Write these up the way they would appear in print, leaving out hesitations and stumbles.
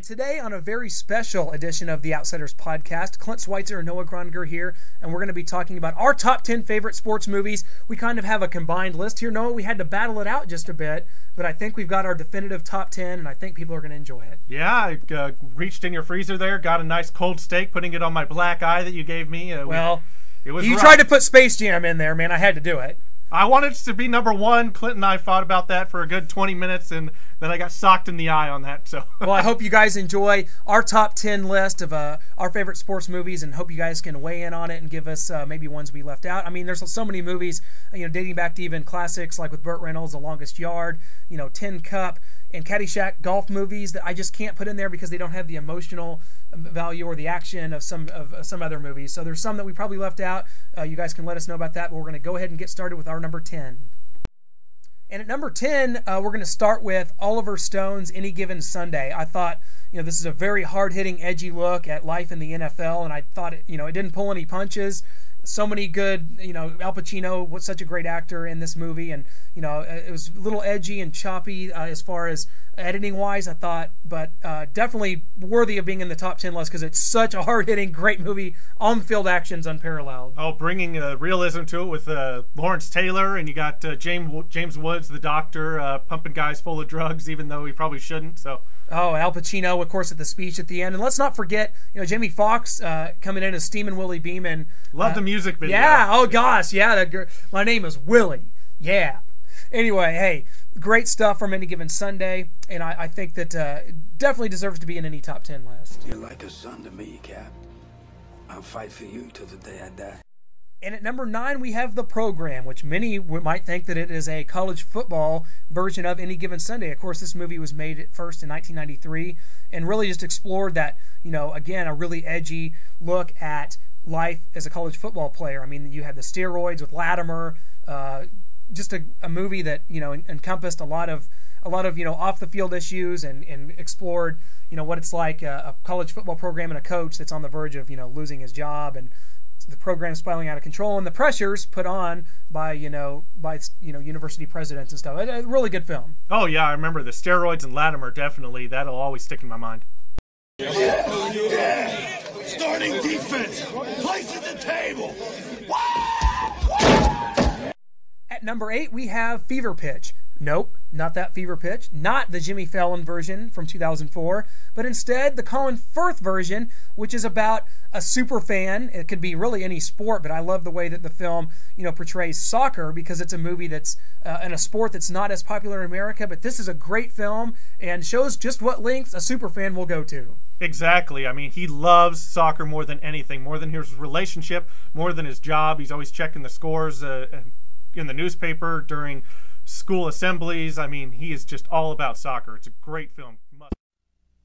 And today, on a very special edition of the Outsiders podcast, Clint Schweitzer and Noah Groniger here, and we're going to be talking about our top 10 favorite sports movies. We kind of have a combined list here. Noah, we had to battle it out just a bit, but I think we've got our definitive top 10, and I think people are going to enjoy it. Yeah, I reached in your freezer there, got a nice cold steak, putting it on my black eye that you gave me. It was you rough. Tried to put Space Jam in there, man. I had to do it. I wanted it to be number one. Clint and I fought about that for a good 20 minutes, and then I got socked in the eye on that. So, well, I hope you guys enjoy our top 10 list of our favorite sports movies, and hope you guys can weigh in on it and give us maybe ones we left out. I mean, there's so many movies, dating back to even classics like with Burt Reynolds, The Longest Yard, Tin Cup, and Caddyshack golf movies that I just can't put in there because they don't have the emotional value or the action of some other movies. So there's some that we probably left out. You guys can let us know about that, but we're going to go ahead and get started with our number 10. And at number 10, we're going to start with Oliver Stone's Any Given Sunday. I thought, this is a very hard-hitting, edgy look at life in the NFL, and I thought, it didn't pull any punches. So many good, Al Pacino was such a great actor in this movie, and, it was a little edgy and choppy as far as editing-wise, I thought, but definitely worthy of being in the top 10 list because it's such a hard-hitting, great movie. On-field action's unparalleled. Oh, bringing realism to it with Lawrence Taylor, and you got James Woods, the doctor, pumping guys full of drugs, even though he probably shouldn't, so... Oh, Al Pacino, of course, at the speech at the end. And let's not forget, Jamie Foxx coming in as Steamin' Willie Beeman. Love the music video. Yeah, oh gosh, yeah. My name is Willie. Yeah. Anyway, hey, great stuff from Any Given Sunday. And I think that definitely deserves to be in any top 10 list. You're like a son to me, Cap. I'll fight for you till the day I die. And at number 9, we have The Program, which many might think that it is a college football version of Any Given Sunday. Of course, this movie was made at first in 1993 and really just explored that, again, a really edgy look at life as a college football player. I mean, you had the steroids with Latimer, just a movie that, encompassed a lot of off-the-field issues and explored, what it's like a college football program and a coach that's on the verge of, losing his job and the program spiraling out of control and the pressures put on by university presidents and stuff. A really good film. Oh yeah, I remember the steroids and Latimer. Definitely, that'll always stick in my mind. Yeah. Starting defense, place at the table. At number 8, we have Fever Pitch. Nope, not that Fever Pitch, not the Jimmy Fallon version from 2004, but instead the Colin Firth version, which is about a super fan. It could be really any sport, but I love the way that the film, portrays soccer because it's a movie that's in a sport that's not as popular in America, but this is a great film and shows just what lengths a super fan will go to. Exactly. I mean, he loves soccer more than anything, more than his relationship, more than his job. He's always checking the scores in the newspaper during school assemblies. I mean, he is just all about soccer. It's a great film.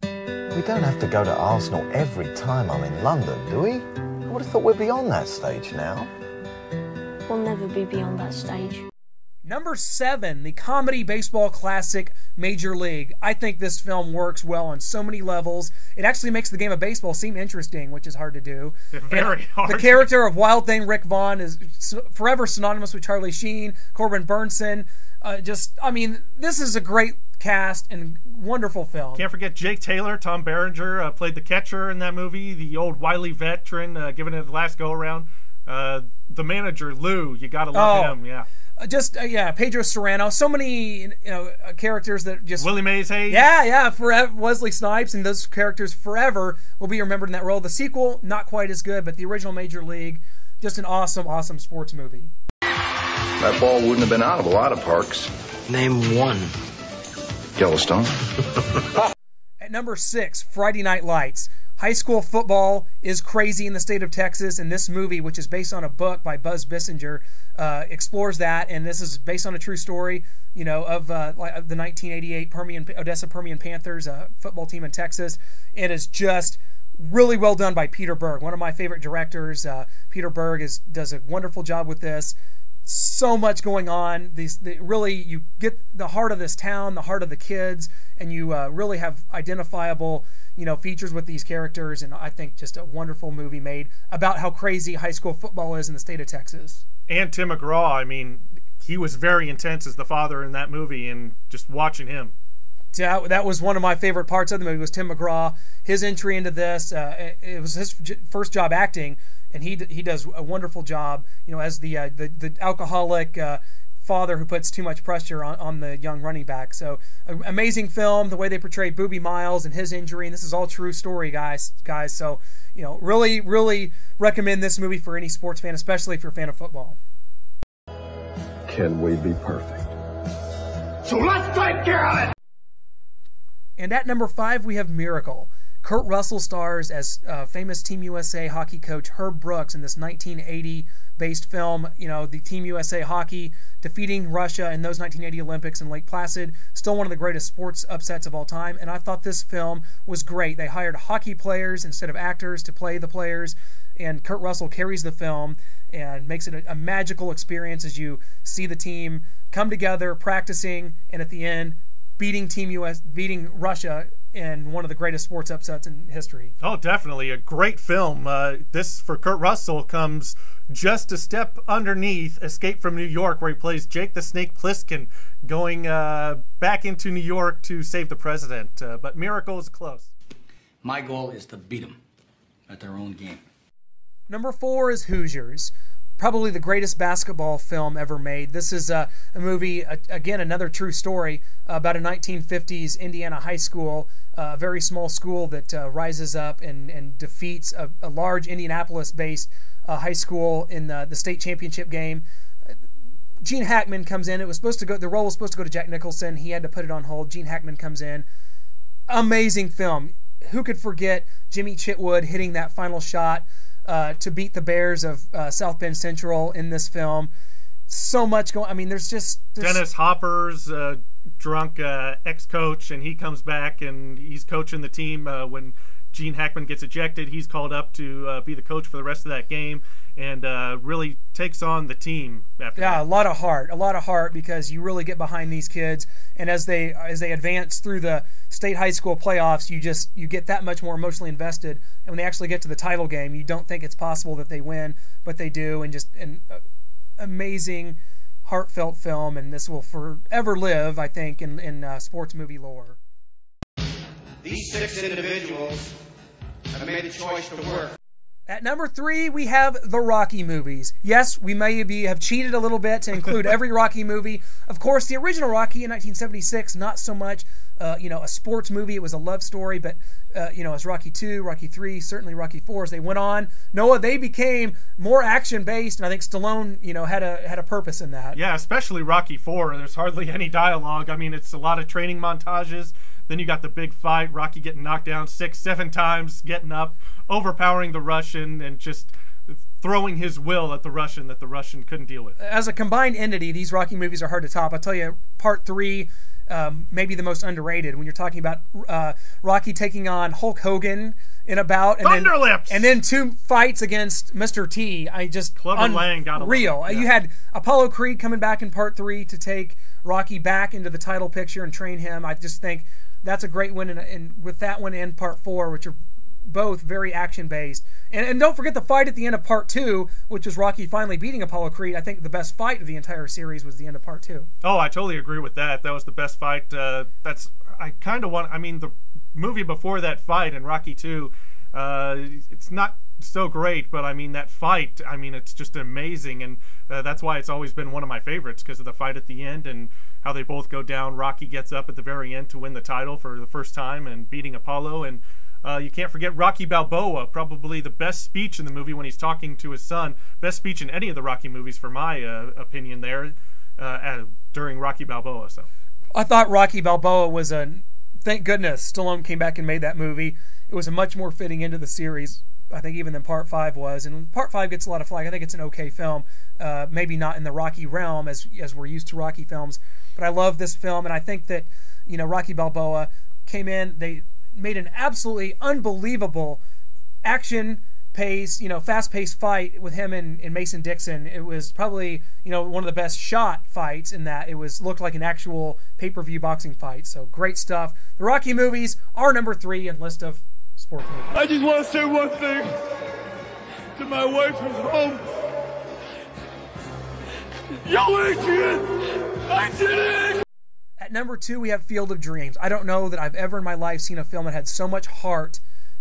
We don't have to go to Arsenal every time I'm in London, do we? I would have thought we're beyond that stage now. We'll never be beyond that stage. Number 7, the comedy baseball classic Major League. I think this film works well on so many levels. It actually makes the game of baseball seem interesting, which is hard to do. Very hard. The character of Wild Thing Rick Vaughn is forever synonymous with Charlie Sheen, Corbin Burnson. This is a great cast and wonderful film. Can't forget Jake Taylor. Tom Berenger played the catcher in that movie, the old wily veteran giving it the last go-around. The manager, Lou, you got to love him, yeah. Pedro Serrano. So many, characters that just... Willie Mays Hayes. Yeah, forever. Wesley Snipes, and those characters forever will be remembered in that role. The sequel, not quite as good, but the original Major League, just an awesome, awesome sports movie. That ball wouldn't have been out of a lot of parks. Name one. Yellowstone. At number 6, Friday Night Lights. High school football is crazy in the state of Texas, and this movie, which is based on a book by Buzz Bissinger, explores that. And this is based on a true story, of the 1988 Odessa Permian Panthers football team in Texas. It is just really well done by Peter Berg, one of my favorite directors. Peter Berg does a wonderful job with this. So much going on. Really, you get the heart of this town, the heart of the kids, and you really have identifiable, features with these characters. And I think just a wonderful movie made about how crazy high school football is in the state of Texas. And Tim McGraw. I mean, he was very intense as the father in that movie, and just watching him. That was one of my favorite parts of the movie, was Tim McGraw. His entry into this, it was his first job acting, and he does a wonderful job, as the alcoholic father who puts too much pressure on the young running back. So amazing film, the way they portray Booby Miles and his injury, and this is all true story, guys. So really, really recommend this movie for any sports fan, especially if you're a fan of football. Can we be perfect? So let's take care of it! And at number 5, we have Miracle. Kurt Russell stars as famous Team USA hockey coach Herb Brooks in this 1980-based film. The Team USA hockey defeating Russia in those 1980 Olympics in Lake Placid. Still one of the greatest sports upsets of all time. And I thought this film was great. They hired hockey players instead of actors to play the players. And Kurt Russell carries the film and makes it a magical experience as you see the team come together, practicing, and at the end, beating Russia in one of the greatest sports upsets in history. Oh, definitely. A great film. This, for Kurt Russell, comes just a step underneath Escape from New York, where he plays Jake the Snake Plissken, going back into New York to save the president. But Miracle is close. My goal is to beat them at their own game. Number 4 is Hoosiers. Probably the greatest basketball film ever made. This is a movie, again, another true story about a 1950s Indiana high school, a very small school that rises up and defeats a large Indianapolis-based high school in the state championship game. Gene Hackman comes in. The role was supposed to go to Jack Nicholson. He had to put it on hold. Gene Hackman comes in. Amazing film. Who could forget Jimmy Chitwood hitting that final shot to beat the Bears of South Bend Central in this film? So much going. I mean, there's Dennis Hopper's drunk ex-coach, and he comes back and he's coaching the team when Gene Hackman gets ejected. He's called up to be the coach for the rest of that game, and really takes on the team after that. Yeah, a lot of heart, because you really get behind these kids, and as they advance through the state high school playoffs, you get that much more emotionally invested, and when they actually get to the title game, you don't think it's possible that they win, but they do, and an amazing, heartfelt film, and this will forever live, I think, in sports movie lore. These 6 individuals have made the choice to work. At number 3, we have the Rocky movies. Yes, we may have cheated a little bit to include every Rocky movie. Of course, the original Rocky in 1976, not so much a sports movie. It was a love story, but as Rocky 2, Rocky 3, certainly Rocky 4, as they went on, Noah, they became more action-based, and I think Stallone, had a purpose in that. Yeah, especially Rocky 4. There's hardly any dialogue. I mean, it's a lot of training montages. Then you got the big fight, Rocky getting knocked down 6-7 times, getting up, overpowering the Russian, and just throwing his will at the Russian that the Russian couldn't deal with. As a combined entity, these Rocky movies are hard to top. I'll tell you, Part 3, maybe the most underrated, when you're talking about Rocky taking on Hulk Hogan in a bout, and then 2 fights against Mr. T. Clubber Lang got real. Yeah. You had Apollo Creed coming back in Part 3 to take Rocky back into the title picture and train him. I just think that's a great win, and with that one and Part 4, which are both very action-based. And don't forget the fight at the end of Part 2, which was Rocky finally beating Apollo Creed. I think the best fight of the entire series was the end of Part 2. Oh, I totally agree with that. That was the best fight. The movie before that fight in Rocky 2, it's not so great, but that fight, it's just amazing, and that's why it's always been one of my favorites, because of the fight at the end and how they both go down. Rocky gets up at the very end to win the title for the first time and beating Apollo, and you can't forget Rocky Balboa, probably the best speech in the movie when he's talking to his son. Best speech in any of the Rocky movies, for my opinion, there during Rocky Balboa. So I thought Rocky Balboa was thank goodness Stallone came back and made that movie. It was a much more fitting into the series, I think, even than Part 5 was. And Part 5 gets a lot of flack. I think it's an okay film. Maybe not in the Rocky realm as we're used to Rocky films. But I love this film, and I think that, Rocky Balboa came in, they made an absolutely unbelievable action pace, fast-paced fight with him and Mason Dixon. It was probably, one of the best shot fights in that. It looked like an actual pay-per-view boxing fight. So great stuff. The Rocky movies are number 3 in list of sports movies. I just want to say one thing to my wife who's home. Yo, Adrian! I did it! At number 2, we have Field of Dreams. I don't know that I've ever in my life seen a film that had so much heart,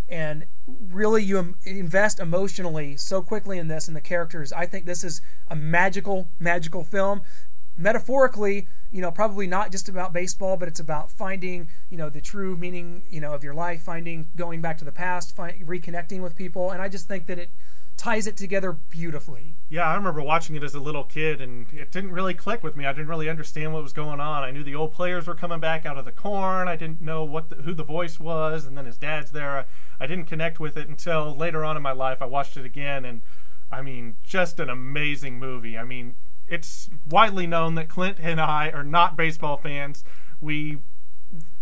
and really you invest emotionally so quickly in this and the characters. I think this is a magical film. Metaphorically, probably not just about baseball, but it's about finding, the true meaning, of your life, going back to the past, reconnecting with people. And I just think that it ties it together beautifully. Yeah, I remember watching it as a little kid, and it didn't really click with me. I didn't really understand what was going on. I knew the old players were coming back out of the corn. I didn't know who the voice was, and then his dad's there. I didn't connect with it until later on in my life. I watched it again, and I mean, just an amazing movie. I mean, it's widely known that Clint and I are not baseball fans. We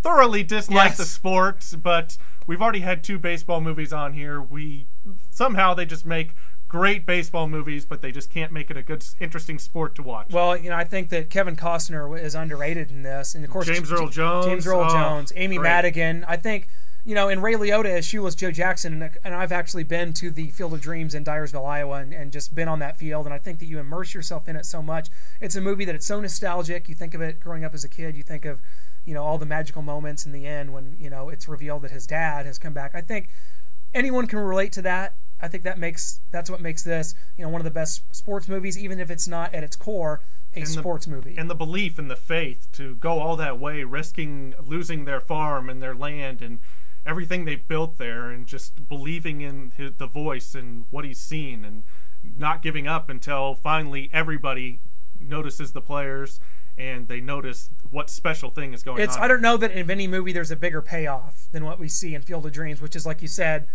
thoroughly dislike the sport, but we've already had 2 baseball movies on here. Somehow they just make great baseball movies, but they just can't make it a good, interesting sport to watch. Well, I think that Kevin Costner is underrated in this, and of course James Earl Jones, Amy great. Madigan. I think and Ray Liotta as Shoeless Joe Jackson, and I've actually been to the Field of Dreams in Dyersville, Iowa, and just been on that field, and I think that you immerse yourself in it so much. It's a movie that it's so nostalgic. You think of it growing up as a kid. You think of all the magical moments in the end when it's revealed that his dad has come back. I think anyone can relate to that. I think that's what makes this one of the best sports movies, even if it's not at its core a sports movie. And the belief and the faith to go all that way, risking losing their farm and their land and everything they built there, and just believing in the voice and what he's seen, and not giving up until finally everybody notices the players and they notice what special thing is going on. I don't know that in any movie there's a bigger payoff than what we see in Field of Dreams, which is, like you said,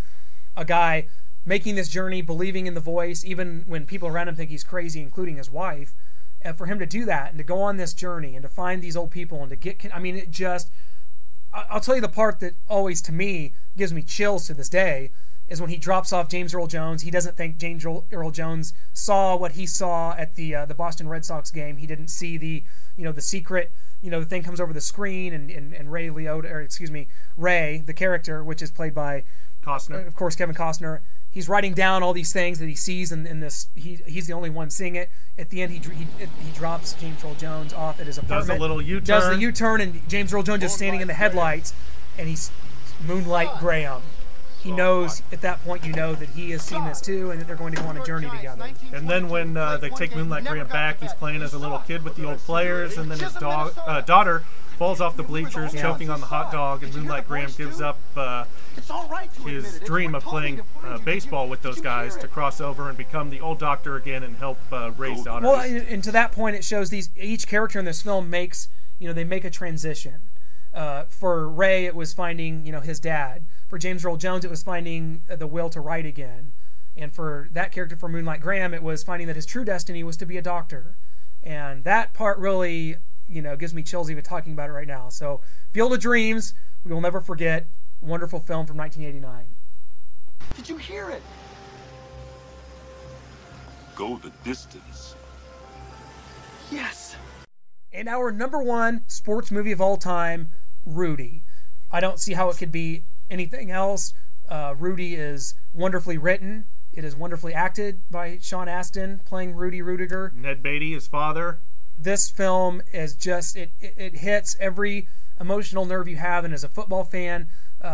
a guy making this journey, believing in the voice, even when people around him think he's crazy, including his wife. And for him to do that and to go on this journey and to find these old people and to get, I'll tell you the part that always, to me, gives me chills to this day is when he drops off James Earl Jones. He doesn't think James Earl Jones saw what he saw at the Boston Red Sox game. He didn't see the secret, the thing comes over the screen, and Ray Liotta, Ray, the character, which is played by Costner. Of course, Kevin Costner. He's writing down all these things that he sees in this. He's the only one seeing it. At the end, he drops James Earl Jones off at his apartment. Does a little U-turn. Does the U-turn, and James Earl Jones is standing in the headlights, and he's Moonlight Graham. He knows at that point, that he has seen this too, and that they're going to go on a journey together. And then when they take Moonlight Graham back, he's playing as a little kid with the old players, and then his daughter falls off the bleachers, choking on the hot dog, and Moonlight Graham gives up his dream of playing baseball with those guys to cross over and become the old doctor again and help Ray's daughter. Well, and to that point, it shows each character in this film makes, they make a transition. For Ray, it was finding, his dad. For James Earl Jones, it was finding the will to write again. And for that character, for Moonlight Graham, it was finding that his true destiny was to be a doctor. And that part really, gives me chills even talking about it right now. So, Field of Dreams, we will never forget. Wonderful film from 1989. Did you hear it? Go the distance. Yes. And our number 1 sports movie of all time, Rudy. I don't see how it could be anything else. Rudy is wonderfully written. It is wonderfully acted by Sean Astin playing Rudy Rudiger. Ned Beatty, his father. This film is just, it hits every emotional nerve you have, and as a football fan,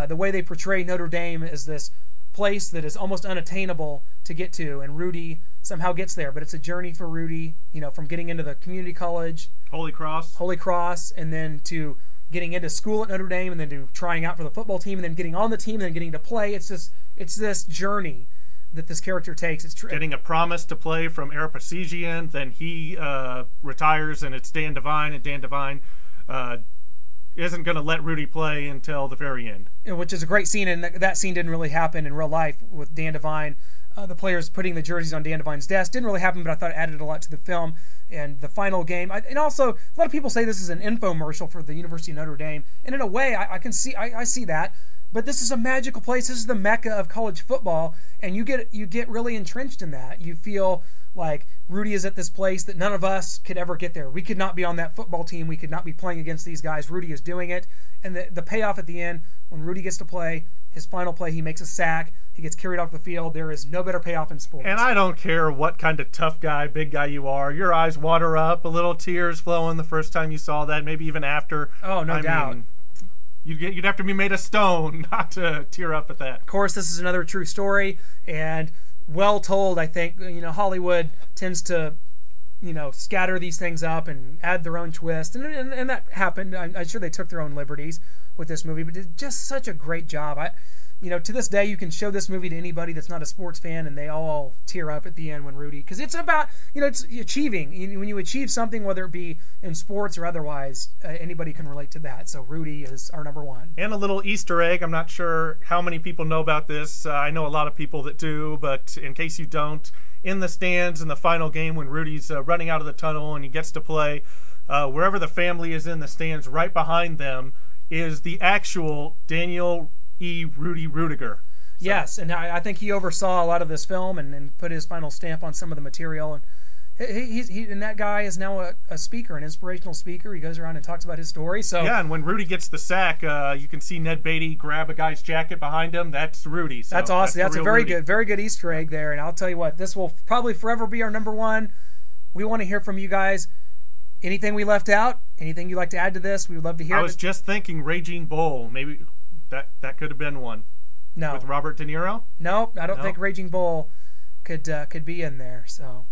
the way they portray Notre Dame as this place that is almost unattainable to get to, and Rudy somehow gets there. But it's a journey for Rudy, from getting into the community college, Holy Cross, and then to getting into school at Notre Dame, and then to trying out for the football team, and then getting on the team, and then getting to play. It's this journey that this character takes. It's getting a promise to play from Eric Parseghian, then he retires, and it's Dan Devine, and Dan Devine isn't going to let Rudy play until the very end. Which is a great scene, and that scene didn't really happen in real life with Dan Devine. The players putting the jerseys on Dan Devine's desk didn't really happen, but I thought it added a lot to the film. And the final game, and also a lot of people say this is an infomercial for the University of Notre Dame, and in a way, I see that. But this is a magical place. This is the mecca of college football, and you get really entrenched in that. You feel like Rudy is at this place that none of us could ever get there. We could not be on that football team. We could not be playing against these guys. Rudy is doing it, and the payoff at the end when Rudy gets to play his final play, he makes a sack. He gets carried off the field. There is no better payoff in sports. And I don't care what kind of tough guy, big guy you are. Your eyes water up, a little tears flowing the first time you saw that, maybe even after. Oh, no doubt. You'd have to be made of stone not to tear up at that. Of course, this is another true story, and well told. I think Hollywood tends to scatter these things up and add their own twist, and that happened. I'm sure they took their own liberties with this movie, but did just such a great job. To this day, you can show this movie to anybody that's not a sports fan, and they all tear up at the end when Rudy, because it's about, it's achieving. When you achieve something, whether it be in sports or otherwise, anybody can relate to that. So Rudy is our number one. And a little Easter egg. I'm not sure how many people know about this. I know a lot of people that do, but in case you don't, in the stands in the final game when Rudy's running out of the tunnel and he gets to play, wherever the family is in the stands, right behind them is the actual Daniel Rudy Rudiger. So. Yes, and I think he oversaw a lot of this film and put his final stamp on some of the material. And and that guy is now a speaker, an inspirational speaker. He goes around and talks about his story. So yeah, and when Rudy gets the sack, you can see Ned Beatty grab a guy's jacket behind him. That's Rudy. So that's awesome. That's a very good Easter egg there. And I'll tell you what, this will probably forever be our number one. We want to hear from you guys. Anything we left out? Anything you'd like to add to this? We would love to hear it. I was just thinking Raging Bull. Maybe that could have been one. No. With Robert De Niro? Nope, I don't think Raging Bull could be in there. So